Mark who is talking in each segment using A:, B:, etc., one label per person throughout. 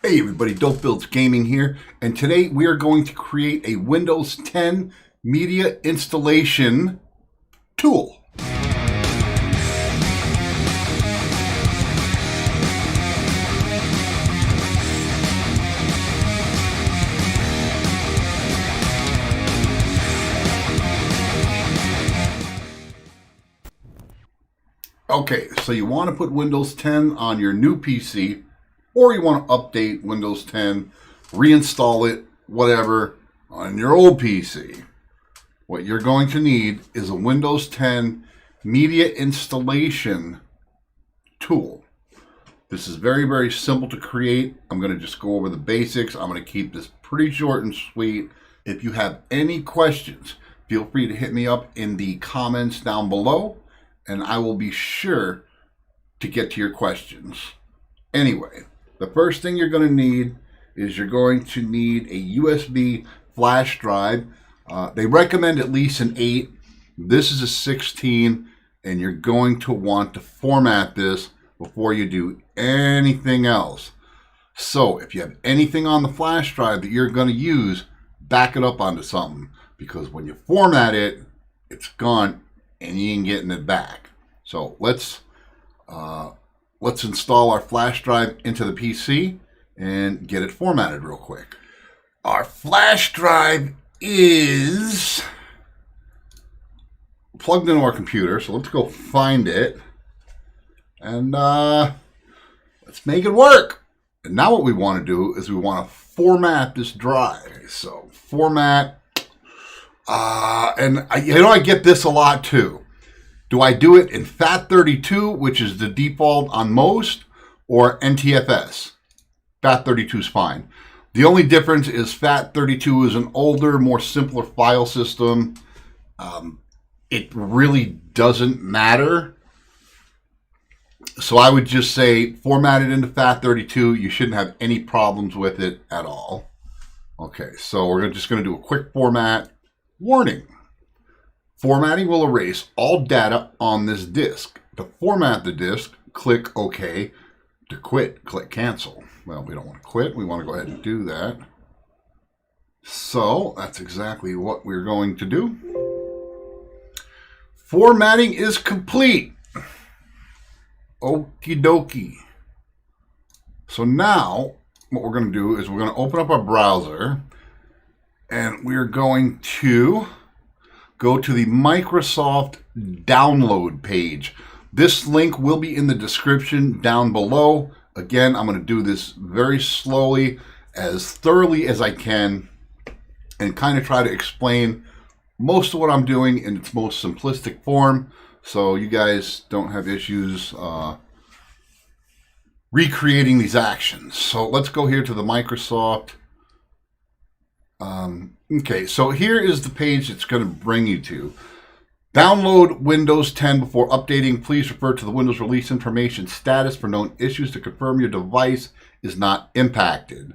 A: Hey everybody, Dope Builds Gaming here, and today we are going to create a Windows 10 media installation tool. Okay, so you want to put Windows 10 on your new PC, or you want to update Windows 10, reinstall it, whatever, on your old PC. What you're going to need is a Windows 10 media installation tool. This is very, very simple to create. I'm going to just go over the basics. I'm going to keep this pretty short and sweet. If you have any questions, feel free to hit me up in the comments down below, and I will be sure to get to your questions. Anyway, the first thing you're going to need is you're going to need a USB flash drive. They recommend at least an 8. This is a 16, and you're going to want to format this before you do anything else. So if you have anything on the flash drive that you're going to use, back it up onto something, because when you format it, it's gone and you ain't getting it back. So let's install our flash drive into the PC and get it formatted real quick. Our flash drive is plugged into our computer, so let's go find it and let's make it work. And now what we want to do is we want to format this drive. So format, and I get this a lot too. Do I do it in FAT32, which is the default on most, or NTFS? FAT32 is fine. The only difference is FAT32 is an older, more simpler file system. It really doesn't matter. So I would just say format it into FAT32. You shouldn't have any problems with it at all. Okay, so we're just going to do a quick format. Warning. Formatting will erase all data on this disk. To format the disk, click OK. To quit, click Cancel. Well, we don't want to quit. We want to go ahead and do that. So that's exactly what we're going to do. Formatting is complete. Okie dokie. So now what we're going to do is we're going to open up our browser and we're going to go to the Microsoft download page. This link will be in the description down below. Again, I'm going to do this very slowly, as thoroughly as I can, and kind of try to explain most of what I'm doing in its most simplistic form, so you guys don't have issues recreating these actions. So let's go here to the Microsoft. Okay, so here is the page it's going to bring you to. Download Windows 10 before updating. Please refer to the Windows release information status for known issues to confirm your device is not impacted.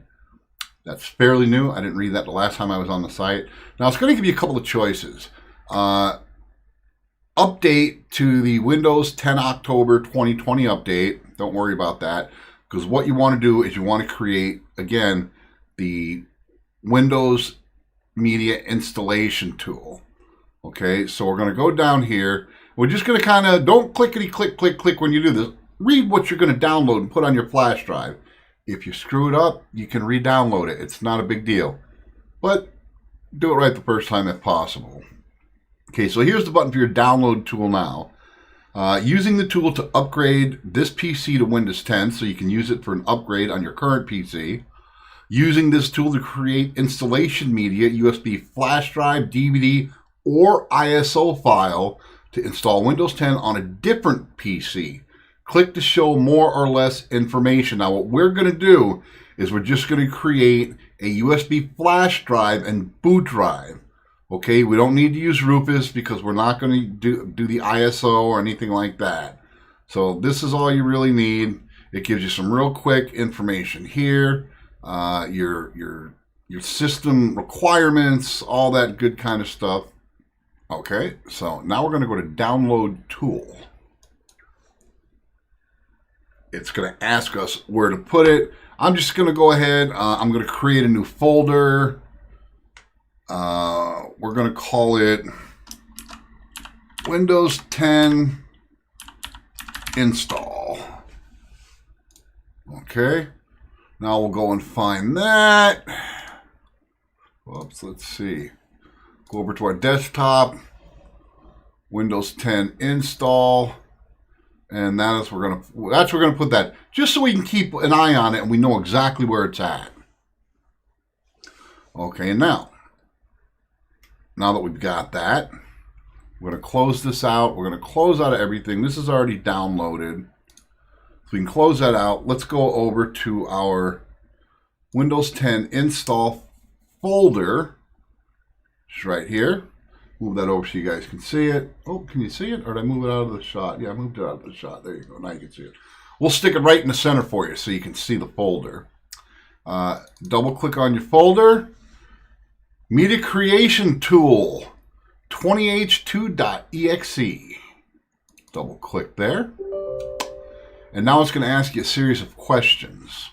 A: That's fairly new. I didn't read that the last time I was on the site. Now it's going to give you a couple of choices. Update to the Windows 10 October 2020 update. Don't worry about that, because what you want to do is you want to create, again, the Windows Media Installation Tool. Okay, so we're going to go down here. We're just going to kind of, don't clickety click, click, click when you do this. Read what you're going to download and put on your flash drive. If you screw it up, you can re-download it. It's not a big deal. But do it right the first time if possible. Okay, so here's the button for your download tool now. Using the tool to upgrade this PC to Windows 10 so you can use it for an upgrade on your current PC. Using this tool to create installation media, USB flash drive, DVD, or ISO file to install Windows 10 on a different PC. Click to show more or less information. Now what we're going to do is we're just going to create a USB flash drive and boot drive. Okay, we don't need to use RUFUS because we're not going to do the ISO or anything like that. So this is all you really need. It gives you some real quick information here. Your system requirements, all that good kind of stuff. Okay, so now we're going to go to Download Tool. It's going to ask us where to put it. I'm just going to go ahead. I'm going to create a new folder. We're going to call it Windows 10 install. Okay. Now we'll go and find that. Whoops, let's see. Go over to our desktop. Windows 10 install. And that's where we're gonna put that, just so we can keep an eye on it and we know exactly where it's at. Okay, and now that we've got that, we're gonna close this out. We're gonna close out of everything. This is already downloaded. So we can close that out. Let's go over to our Windows 10 install folder. It's right here. Move that over so you guys can see it. Oh, can you see it? Or did I move it out of the shot? Yeah, I moved it out of the shot. There you go. Now you can see it. We'll stick it right in the center for you so you can see the folder. Double click on your folder. Media Creation Tool 20h2.exe. Double click there. And now it's going to ask you a series of questions.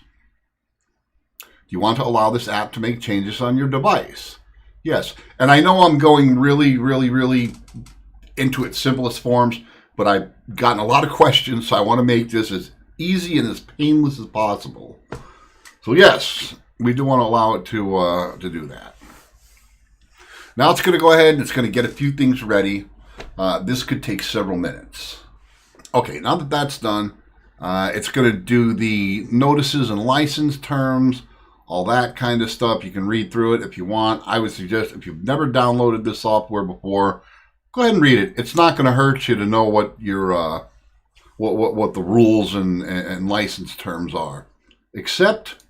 A: Do you want to allow this app to make changes on your device? Yes. And I know I'm going really into its simplest forms, but I've gotten a lot of questions, so I want to make this as easy and as painless as possible. So yes, we do want to allow it to do that. Now it's going to go ahead and it's going to get a few things ready. This could take several minutes. Okay, now that that's done, it's going to do the notices and license terms, all that kind of stuff. You can read through it if you want. I would suggest if you've never downloaded this software before, go ahead and read it. It's not going to hurt you to know what your what the rules and license terms are. Except,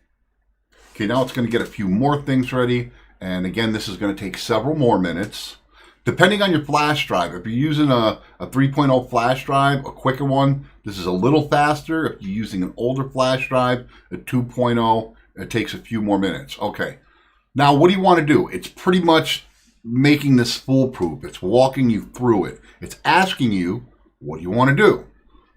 A: okay, now it's going to get a few more things ready. And again, this is going to take several more minutes. Depending on your flash drive, if you're using a 3.0 flash drive, a quicker one, this is a little faster. If you're using an older flash drive, a 2.0, it takes a few more minutes. Okay. Now, what do you want to do? It's pretty much making this foolproof. It's walking you through it. It's asking you, what do you want to do? Do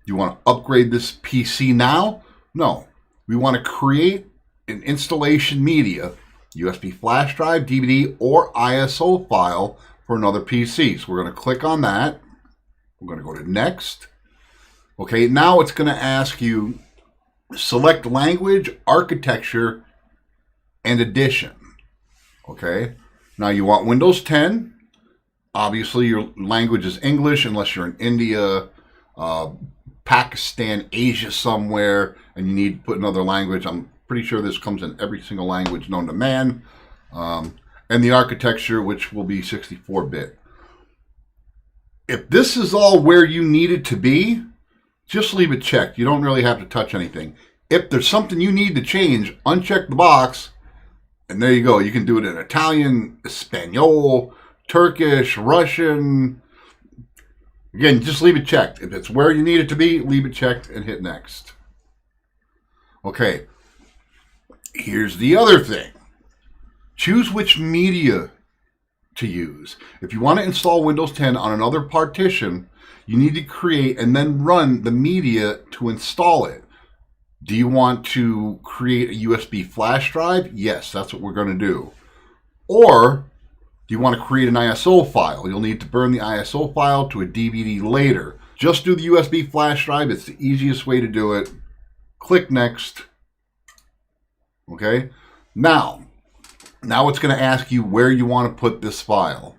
A: you want to upgrade this PC now? No. We want to create an installation media, USB flash drive, DVD, or ISO file for another PC. So we're going to click on that. We're going to go to next. Okay, now it's going to ask you select language, architecture, and edition. Okay, now you want Windows 10. Obviously, your language is English unless you're in India, Pakistan, Asia somewhere, and you need to put another language. I'm pretty sure this comes in every single language known to man. And the architecture, which will be 64-bit. If this is all where you need it to be, just leave it checked. You don't really have to touch anything. If there's something you need to change, uncheck the box, and there you go. You can do it in Italian, Espanol, Turkish, Russian. Again, just leave it checked. If it's where you need it to be, leave it checked and hit next. Okay, here's the other thing. Choose which media to use. If you want to install Windows 10 on another partition, you need to create and then run the media to install it. Do you want to create a USB flash drive? Yes, that's what we're going to do. Or do you want to create an ISO file? You'll need to burn the ISO file to a DVD later. Just do the USB flash drive. It's the easiest way to do it. Click next. Okay. Now it's going to ask you where you want to put this file.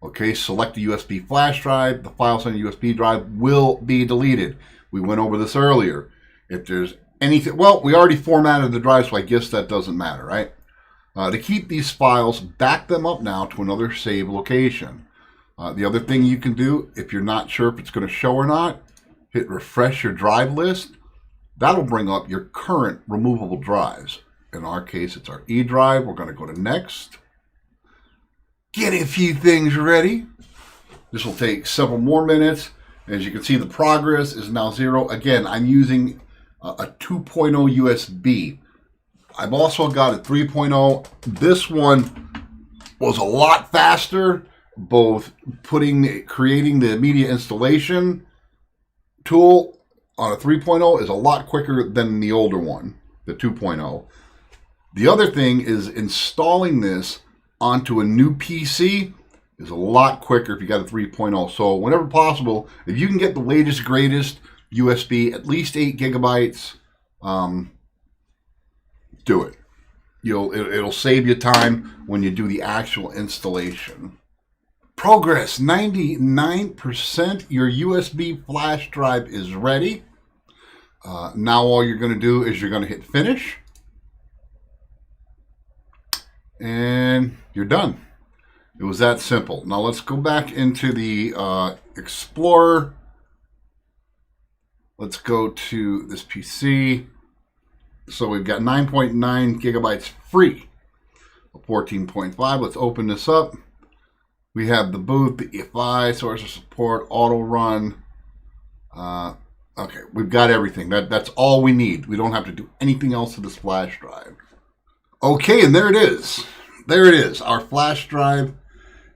A: Okay, select the USB flash drive. The files on the USB drive will be deleted. We went over this earlier. If there's anything, well, we already formatted the drive, so I guess that doesn't matter, right? To keep these files, back them up now to another save location. The other thing you can do, if you're not sure if it's going to show or not, hit refresh your drive list. That'll bring up your current removable drives. In our case, it's our E drive. We're going to go to next. Get a few things ready. This will take several more minutes. As you can see, the progress is now 0. Again, I'm using a 2.0 USB. I've also got a 3.0. This one was a lot faster. Both creating the media installation tool on a 3.0 is a lot quicker than the older one. the 2.0. The other thing is installing this onto a new PC is a lot quicker if you got a 3.0. So whenever possible, if you can get the latest, greatest USB, at least 8 gigabytes, do it. It'll save you time when you do the actual installation. Progress, 99%. Your USB flash drive is ready. Now all you're going to do is you're going to hit finish. And you're done. It was that simple. Now let's go back into the Explorer. Let's go to this PC. So we've got 9.9 gigabytes free. 14.5. Let's open this up. We have the boot, the EFI, source of support, auto run. Okay, we've got everything. That's all we need. We don't have to do anything else to this flash drive. Okay, and there it is. There it is. Our flash drive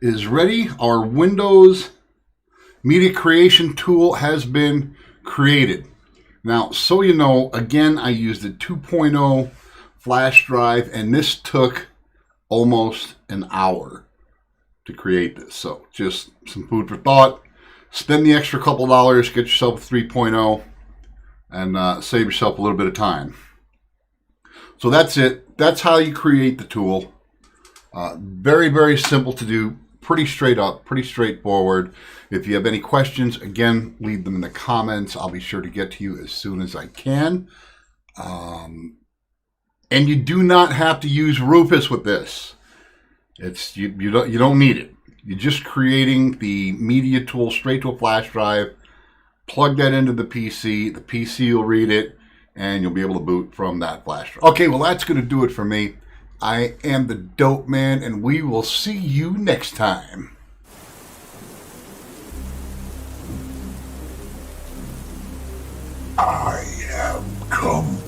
A: is ready. Our Windows media creation tool has been created. Now, so you know, again, I used a 2.0 flash drive, and this took almost an hour to create this. So just some food for thought. Spend the extra couple dollars, get yourself a 3.0, and save yourself a little bit of time. So that's it. That's how you create the tool. Very, very simple to do. Pretty straight up, pretty straightforward. If you have any questions, again, leave them in the comments. I'll be sure to get to you as soon as I can. And you do not have to use Rufus with this. You don't need it. You're just creating the media tool straight to a flash drive. Plug that into the PC. The PC will read it, and you'll be able to boot from that flash drive. Okay, well, that's going to do it for me. I am the Dope Man, and we will see you next time. I have come.